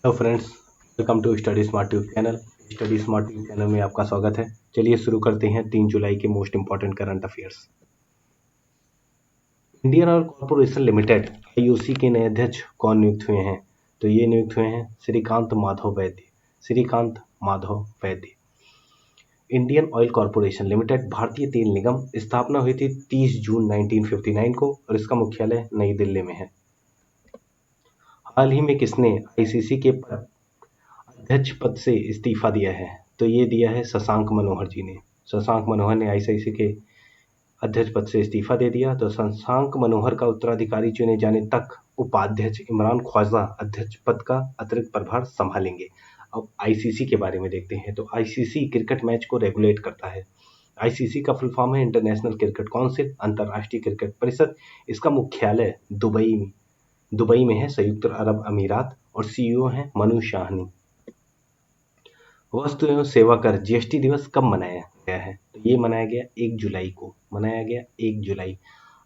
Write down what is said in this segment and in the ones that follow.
Hello friends, welcome to study smart tube channel. Study smart tube channel में आपका स्वागत है। चलिए शुरू करते हैं 3 जुलाई के most important current affairs. Indian oil corporation limited IOC के नए अध्यक्ष कौन नियुक्त हुए हैं? तो ये नियुक्त हुए हैं श्रीकांत माधव वैद्य। श्रीकांत माधव वैद्य। इंडियन ऑयल कॉर्पोरेशन लिमिटेड भारतीय तेल निगम स्थापना हुई थी 30 जून 1959 को और इसका मुख्यालय नई दिल्ली में है। हाल ही में किसने आईसीसी के अध्यक्ष पद से इस्तीफा दिया है? तो ये दिया है शशांक मनोहर जी ने। शशांक मनोहर ने आईसीसी के अध्यक्ष पद से इस्तीफा दे दिया। तो शशांक मनोहर का उत्तराधिकारी चुने जाने तक उपाध्यक्ष इमरान ख्वाजा अध्यक्ष पद का अतिरिक्त प्रभार संभालेंगे। अब आईसीसी के बारे में देखते हैं। तो आईसीसी क्रिकेट मैच को रेगुलेट करता है। आईसीसी का फुल फॉर्म है इंटरनेशनल क्रिकेट काउंसिल, अंतर्राष्ट्रीय क्रिकेट परिषद। इसका मुख्यालय दुबई में है, संयुक्त अरब अमीरात, और सीईओ हैं मनु शाहनी। वस्तु एवं सेवा कर जीएसटी दिवस कब मनाया गया है? तो ये मनाया गया 1 जुलाई को, मनाया गया 1 जुलाई।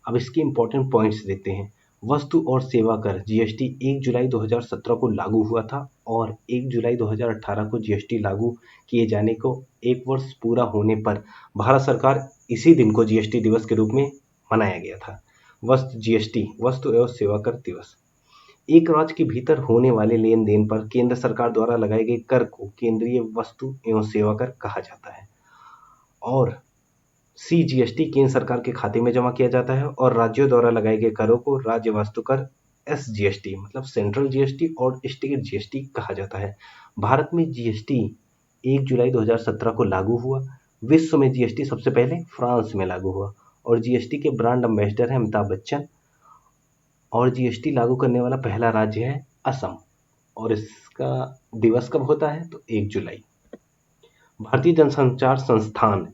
अब इसके इंपॉर्टेंट पॉइंट्स देखते हैं। वस्तु और सेवा कर जीएसटी 1 जुलाई 2017 को लागू हुआ था और 1 जुलाई 2018 को जीएसटी लागू किए जाने को 1 वर्ष पूरा होने पर भारत सरकार इसी दिन को जीएसटी दिवस के रूप में मनाया गया था। वस्तु एवं सेवा कर दिवस। एक राज्य के भीतर होने वाले लेन देन पर केंद्र सरकार द्वारा लगाए गए कर को केंद्रीय वस्तु एवं सेवा कर कहा जाता है। और सीजीएसटी केंद्र सरकार के खाते में जमा किया जाता है और राज्यों द्वारा लगाए गए करों को राज्य वस्तु कर एसजीएसटी मतलब सेंट्रल जीएसटी और स्टेट जीएसटी कहा जाता है। भारत में जीएसटी 1 जुलाई 2017 को लागू हुआ। विश्व में जीएसटी सबसे पहले फ्रांस में लागू हुआ और जीएसटी के ब्रांड एम्बेसडर हैं अमिताभ बच्चन। और जीएसटी लागू करने वाला पहला राज्य है असम। और इसका दिवस कब होता है? तो 1 जुलाई। भारतीय जनसंचार संस्थान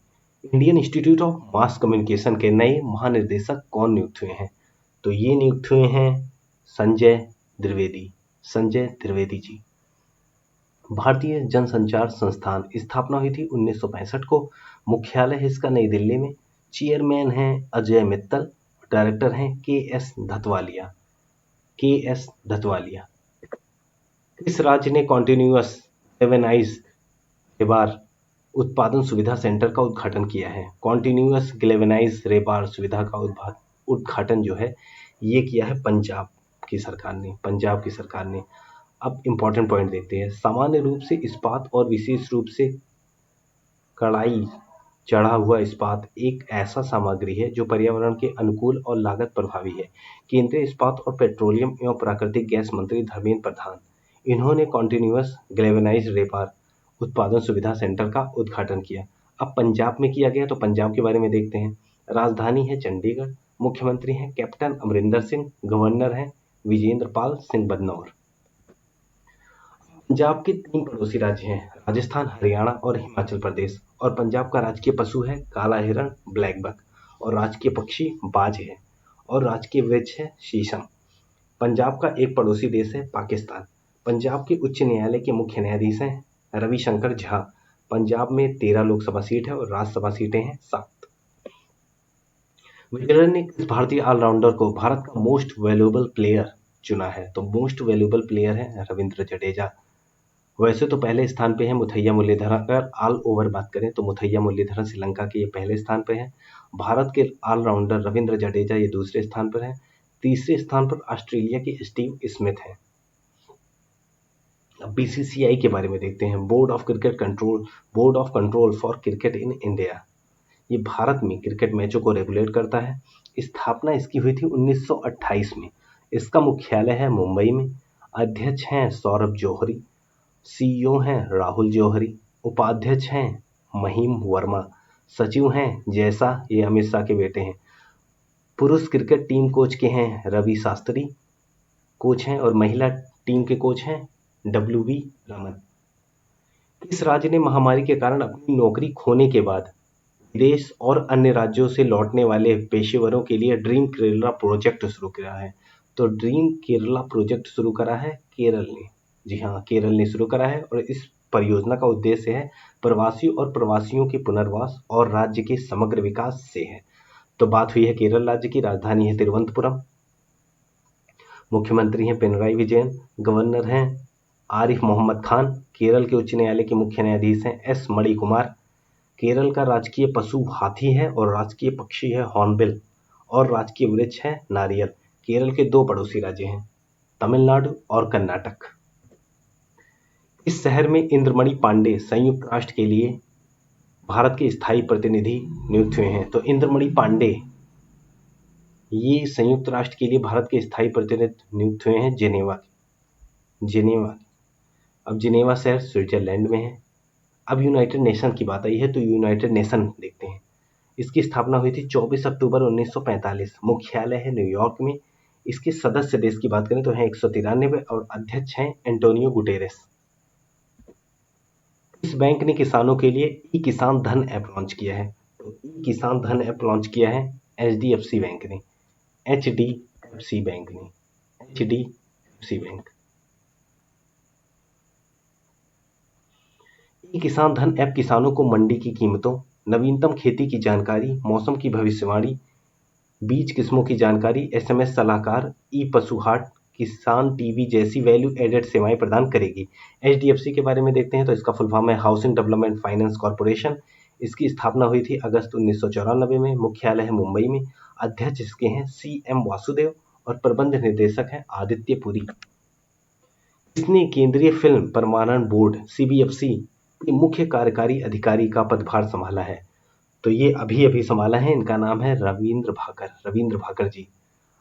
Indian institute of mass communication के नए महानिदेशक कौन नियुक्त हुए हैं? तो ये नियुक्त हुए हैं संजय द्विवेदी जी। भारतीय जनसंचार संस्थान स्थापना हुई थी 1965 को। मुख्यालय है इसका नई दिल्ली में। चेयरमैन हैं अजय मित्तल, डायरेक्टर हैं के.एस. धतवालिया। किस राज्य ने कॉन्टिन्यूअस गैल्वेनाइज्ड रेबार उत्पादन सुविधा सेंटर का उद्घाटन किया है? कॉन्टिन्यूअस गैल्वेनाइज्ड रेबार सुविधा का उद्घाटन जो है ये किया है पंजाब की सरकार ने। अब इंपॉर्टेंट पॉइंट देखते हैं। सामान्य रूप से इस्पात और विशेष रूप से कड़ाई चढ़ा हुआ इस्पात एक ऐसा सामग्री है जो पर्यावरण के अनुकूल और लागत प्रभावी है। केंद्रीय इस्पात और पेट्रोलियम एवं प्राकृतिक गैस मंत्री धर्मेंद्र प्रधान, इन्होंने कॉन्टिन्यूअस गैल्वेनाइज्ड रेबार उत्पादन सुविधा सेंटर का उद्घाटन किया। अब पंजाब में किया गया तो पंजाब के बारे में देखते हैं। राजधानी है चंडीगढ़, मुख्यमंत्री हैं कैप्टन अमरिंदर सिंह, गवर्नर हैं विजेंद्र पाल सिंह बदनौर। पंजाब के 3 पड़ोसी राज्य हैं राजस्थान, हरियाणा और हिमाचल प्रदेश। और पंजाब का राजकीय पशु है काला हिरण ब्लैक बक, और राजकीय पक्षी बाज है, और राजकीय वृक्ष है शीशम। पंजाब का एक पड़ोसी देश है पाकिस्तान। पंजाब के उच्च न्यायालय के मुख्य न्यायाधीश हैं रविशंकर झा। पंजाब में 13 लोकसभा सीट है और राज्यसभा सीटें हैं 7। विजेंद्र ने किस भारतीय ऑलराउंडर को भारत का मोस्ट वैल्यूएबल प्लेयर चुना है? तो मोस्ट वैल्यूएबल प्लेयर है रविंद्र जडेजा। वैसे तो पहले स्थान पे है मुथैया मुरलीधरन। अगर ऑल ओवर बात करें तो मुथैया मुरलीधरन श्रीलंका के ये पहले स्थान पे है। भारत के ऑलराउंडर रविंद्र जडेजा ये दूसरे स्थान पर है। तीसरे स्थान पर ऑस्ट्रेलिया के स्टीव स्मिथ हैं। अब बीसीसीआई के बारे में देखते हैं। Board of control for cricket in India, ये भारत में क्रिकेट मैचों को रेगुलेट करता है। स्थापना इसकी हुई थी 1928 में। इसका मुख्यालय है मुंबई में। अध्यक्ष हैं सौरभ जौहरी, सीईओ हैं राहुल जौहरी, उपाध्यक्ष हैं महिम वर्मा, सचिव हैं जैसा, ये अमित शाह के बेटे हैं। पुरुष क्रिकेट टीम कोच के हैं रवि शास्त्री कोच हैं, और महिला टीम के कोच हैं WV रमन। किस राज्य ने महामारी के कारण अपनी नौकरी खोने के बाद विदेश और अन्य राज्यों से लौटने वाले पेशेवरों के लिए ड्रीम केरला प्रोजेक्ट शुरू किया है? तो ड्रीम केरला प्रोजेक्ट शुरू करा है केरल ने। जी हाँ, केरल ने शुरू करा है और इस परियोजना का उद्देश्य है प्रवासियों और प्रवासियों के पुनर्वास और राज्य के समग्र विकास से है। तो बात हुई है केरल राज्य की। राजधानी है तिरुवनंतपुरम, मुख्यमंत्री हैं पिनराई विजयन, गवर्नर हैं आरिफ मोहम्मद खान केरल के उच्च न्यायालय के मुख्य न्यायाधीश हैं। एस मणिकुमार केरल का राजकीय पशु हाथी है और राजकीय पक्षी है हॉर्नबिल और राजकीय वृक्ष है नारियल। केरल के दो पड़ोसी राज्य हैं तमिलनाडु और कर्नाटक। इस शहर में इंद्रमणि पांडे संयुक्त राष्ट्र के लिए भारत के स्थायी प्रतिनिधि नियुक्त हुए हैं। तो इंद्रमणि पांडे ये संयुक्त राष्ट्र के लिए भारत के स्थायी प्रतिनिधि नियुक्त हुए हैं जेनेवा। अब जेनेवा शहर स्विट्जरलैंड में है। अब यूनाइटेड नेशन की बात आई है तो यूनाइटेड नेशन देखते हैं। इसकी स्थापना हुई थी 24 अक्टूबर 1945। मुख्यालय है न्यूयॉर्क में। इसके सदस्य देश की बात करें तो हैं 193 और अध्यक्ष हैं एंटोनियो गुटेरेस। इस बैंक ने किसानों के लिए ई किसान धन ऐप लॉन्च किया है। तो ई किसान धन ऐप लॉन्च किया है एचडीएफसी बैंक ने। HDFC bank. E Kisan Dhan app किसानों को मंडी की कीमतों, नवीनतम खेती की जानकारी, मौसम की भविष्यवाणी, बीज किस्मों की जानकारी, एसएमएस सलाहकार, ई पशु हाट, किसान टीवी जैसी वैल्यू एडेड सेवाएं प्रदान करेगी। एचडीएफसी के बारे में देखते हैं तो इसका फुल फॉर्म है हाउसिंग डेवलपमेंट फाइनेंस कॉर्पोरेशन। इसकी स्थापना हुई थी अगस्त 1994 में। मुख्यालय है मुंबई में। अध्यक्ष इसके हैं सीएम वासुदेव और प्रबंध निर्देशक हैं आदित्य पुरी। इसने केंद्रीय फिल्म प्रमाणन बोर्ड सीबीएफसी के मुख्य कार्यकारी अधिकारी का पदभार संभाला है। तो ये अभी संभाला है। इनका नाम है रविंद्र भाकर जी।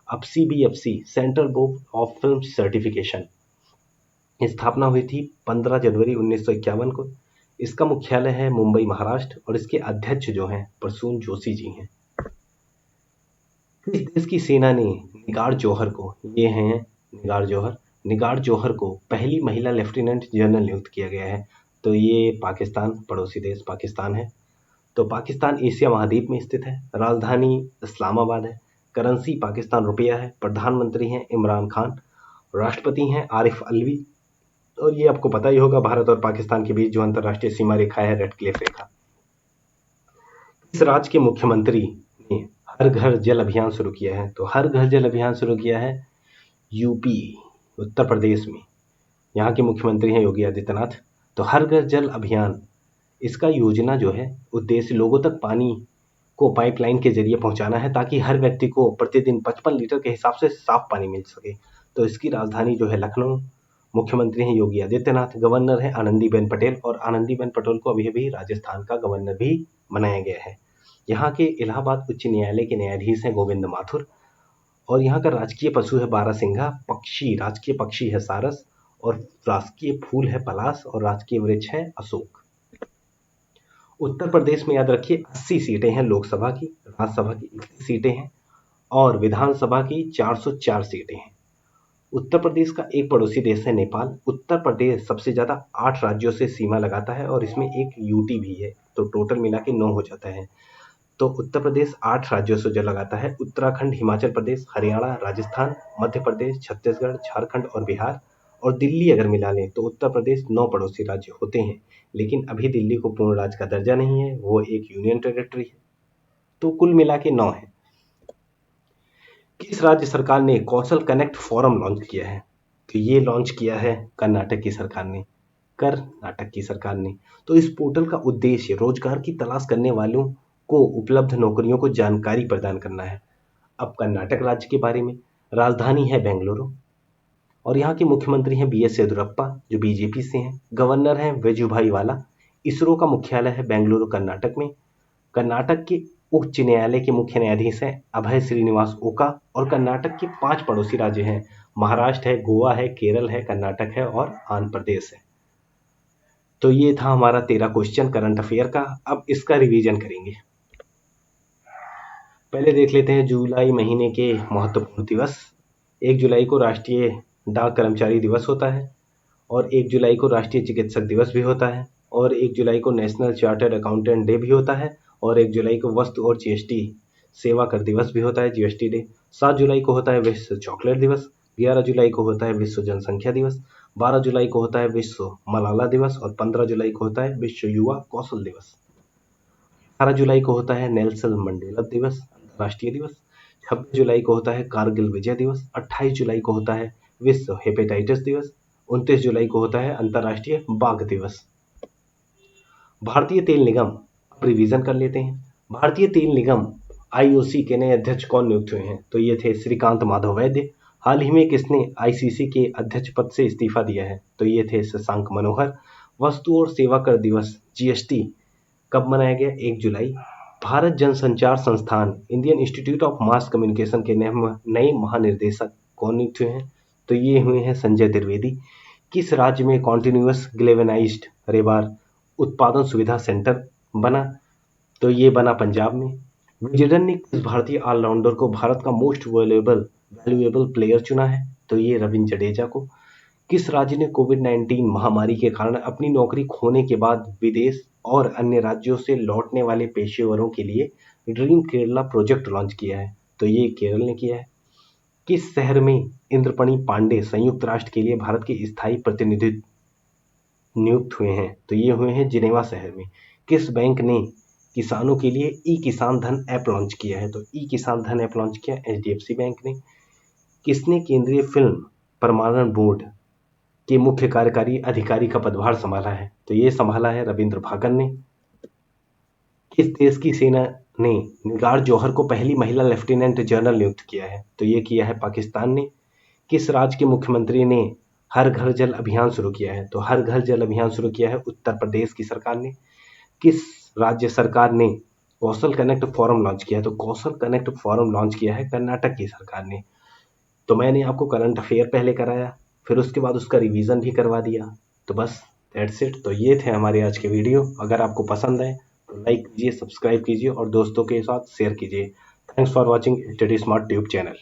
अब CBFC central board of film certification स्थापना हुई थी 15 जनवरी 1951 को। इसका मुख्यालय है मुंबई महाराष्ट्र और इसके अध्यक्ष जो हैं प्रसून जोशी जी हैं। इस देश की सेना ने निगार जौहर को पहली महिला लेफ्टिनेंट जनरल नियुक्त किया गया है। तो ये पाकिस्तान, पड़ोसी देश पाकिस्तान है। तो पाकिस्तान एशिया महाद्वीप में स्थित है। राजधानी इस्लामाबाद है। करेंसी पाकिस्तान रुपया है। प्रधानमंत्री हैं इमरान खान। राष्ट्रपति हैं आरिफ अलवी। और ये आपको पता ही होगा भारत और पाकिस्तान के बीच जो अंतर्राष्ट्रीय सीमा रेखा है रेड क्लिफ रेखा। इस राज्य के मुख्यमंत्री ने हर घर जल अभियान शुरू किया है। तो हर घर जल अभियान शुरू किया है यूपी उत्तर प्रदेश में। यहाँ के मुख्यमंत्री हैं योगी आदित्यनाथ। तो हर घर जल अभियान इसका योजना जो है उद्देश्य लोगों तक पानी को पाइपलाइन के जरिए पहुंचाना है ताकि हर व्यक्ति को प्रतिदिन 55 लीटर के हिसाब से साफ पानी मिल सके। तो इसकी राजधानी जो है लखनऊ। मुख्यमंत्री हैं योगी आदित्यनाथ। गवर्नर है आनंदीबेन पटेल और आनंदीबेन पटेल को अभी राजस्थान का गवर्नर भी बनाया गया है। यहाँ के इलाहाबाद उच्च न्यायालय के न्यायाधीश हैं गोविंद माथुर। और यहाँ का राजकीय पशु है बारहसिंघा। राजकीय पक्षी है सारस और राजकीय फूल है पलाश और राजकीय वृक्ष है अशोक। उत्तर प्रदेश में याद रखिए 80 सीटें हैं लोकसभा की, राज्यसभा की 21 सीटें हैं और विधानसभा की 404 सीटें हैं। उत्तर प्रदेश का एक पड़ोसी देश है नेपाल। उत्तर प्रदेश सबसे ज्यादा 8 राज्यों से सीमा लगाता है और इसमें एक यूटी भी है। तो टोटल मिला के 9 हो जाता है। तो उत्तर प्रदेश 8 राज्यों से जो लगाता है उत्तराखंड, हिमाचल प्रदेश, हरियाणा, राजस्थान, मध्य प्रदेश, छत्तीसगढ़, झारखंड और बिहार और दिल्ली अगर मिला लें तो उत्तर प्रदेश 9 पड़ोसी राज्य होते हैं। लेकिन अभी दिल्ली को पूर्ण राज्य का दर्जा नहीं है, वो एक यूनियन टेरिटरी है। तो कुल मिला के 9 है। किस राज्य सरकार ने कौशल कनेक्ट फोरम लॉन्च किया है? तो ये लॉन्च किया है कर्नाटक की सरकार ने। तो इस पोर्टल का उद्देश्य रोजगार की तलाश करने वालों को उपलब्ध नौकरियों को जानकारी प्रदान करना है। अब कर्नाटक राज्य के बारे में, राजधानी है बेंगलुरु और यहाँ के मुख्यमंत्री हैं बीएस येदियुरप्पा जो बीजेपी से हैं। गवर्नर हैं वजुभाई वाला। इसरो का मुख्यालय है बेंगलुरु कर्नाटक में। कर्नाटक के उच्च न्यायालय के मुख्य न्यायाधीश हैं अभय श्रीनिवास ओका और कर्नाटक के 5 पड़ोसी राज्य हैं महाराष्ट्र है, गोवा है, केरल है, कर्नाटक है और आंध्र प्रदेश है। तो ये था हमारा 13 क्वेश्चन करंट अफेयर का। अब इसका रिवीजन करेंगे। पहले देख लेते हैं जुलाई महीने के महत्वपूर्ण दिवस। 1 जुलाई को राष्ट्रीय डाक कर्मचारी दिवस होता है और 1 जुलाई को राष्ट्रीय चिकित्सक दिवस भी होता है और 1 जुलाई को नेशनल चार्टर्ड अकाउंटेंट डे भी होता है और 1 जुलाई को वस्तु और जीएसटी सेवा कर दिवस भी होता है, जीएसटी डे। 7 जुलाई को होता है विश्व चॉकलेट दिवस। 11 जुलाई को होता है विश्व जनसंख्या दिवस। 12 जुलाई को होता है विश्व मलाला दिवस और 15 जुलाई को होता है विश्व युवा कौशल दिवस। 18 जुलाई को होता है नेल्सन मंडेला दिवस, राष्ट्रीय दिवस। 26 जुलाई को होता है कारगिल विजय दिवस। 28 जुलाई को होता है विश्व हेपेटाइटिस दिवस। 29 जुलाई को होता है अंतर्राष्ट्रीय बाघ दिवस। भारतीय तेल निगम, रिवीजन कर लेते हैं। भारतीय तेल निगम आईओसी के नए अध्यक्ष कौन नियुक्त हुए हैं? तो ये थे श्रीकांत माधव वैद्य। हाल ही में किसने आईसीसी के अध्यक्ष पद से इस्तीफा दिया है? तो ये थे शशांक मनोहर। वस्तु और सेवा कर दिवस जीएसटी कब मनाया गया? 1 जुलाई। भारत जनसंचार संस्थान Indian institute of mass communication के नए महानिर्देशक कौन नियुक्त हुए हैं? तो ये हुए हैं संजय द्विवेदी। किस राज्य में कॉन्टिन्यूअस गैल्वेनाइज्ड रेबार उत्पादन सुविधा सेंटर बना? तो ये बना पंजाब में। विजडन ने किस भारतीय ऑलराउंडर को भारत का मोस्ट वैल्यूएबल प्लेयर चुना है? तो ये रविंद्र जडेजा को। किस राज्य ने कोविड-19 महामारी के कारण अपनी नौकरी खोने के बाद विदेश और अन्य राज्यों से लौटने वाले पेशेवरों के लिए ड्रीम केरला प्रोजेक्ट लॉन्च किया है? तो ये केरल ने किया है। किस शहर में इंद्रपणी पांडे संयुक्त राष्ट्र के लिए भारत के स्थायी प्रतिनिधि नियुक्त हुए हैं? तो ये हुए हैं जिनेवा शहर में। किस बैंक ने किसानों के लिए ई किसान धन ऐप लॉन्च किया है? तो ई किसान धन ऐप लॉन्च किया एचडीएफसी बैंक ने। किसने केंद्रीय फिल्म प्रमाणन बोर्ड के मुख्य कार्यकारी अधिकारी का पदभार संभाला है? तो ये संभाला है रविंद्र भागन ने। किस देश की सेना ने निगार जौहर को पहली महिला लेफ्टिनेंट जनरल नियुक्त किया है? तो ये किया है पाकिस्तान ने। किस राज्य के मुख्यमंत्री ने हर घर जल अभियान शुरू किया है? तो हर घर जल अभियान शुरू किया है उत्तर प्रदेश की सरकार ने। किस राज्य सरकार ने कौशल कनेक्ट फोरम लॉन्च किया है? तो कौशल कनेक्ट फोरम लॉन्च किया है कर्नाटक की सरकार ने। तो मैंने आपको करंट अफेयर पहले कराया, फिर उसके बाद उसका रिवीजन भी करवा दिया। तो बस दैट्स इट। तो ये थे हमारे आज के वीडियो। अगर आपको पसंद आए तो लाइक कीजिए, सब्सक्राइब कीजिए और दोस्तों के साथ शेयर कीजिए। Thanks for watching study smart tube channel.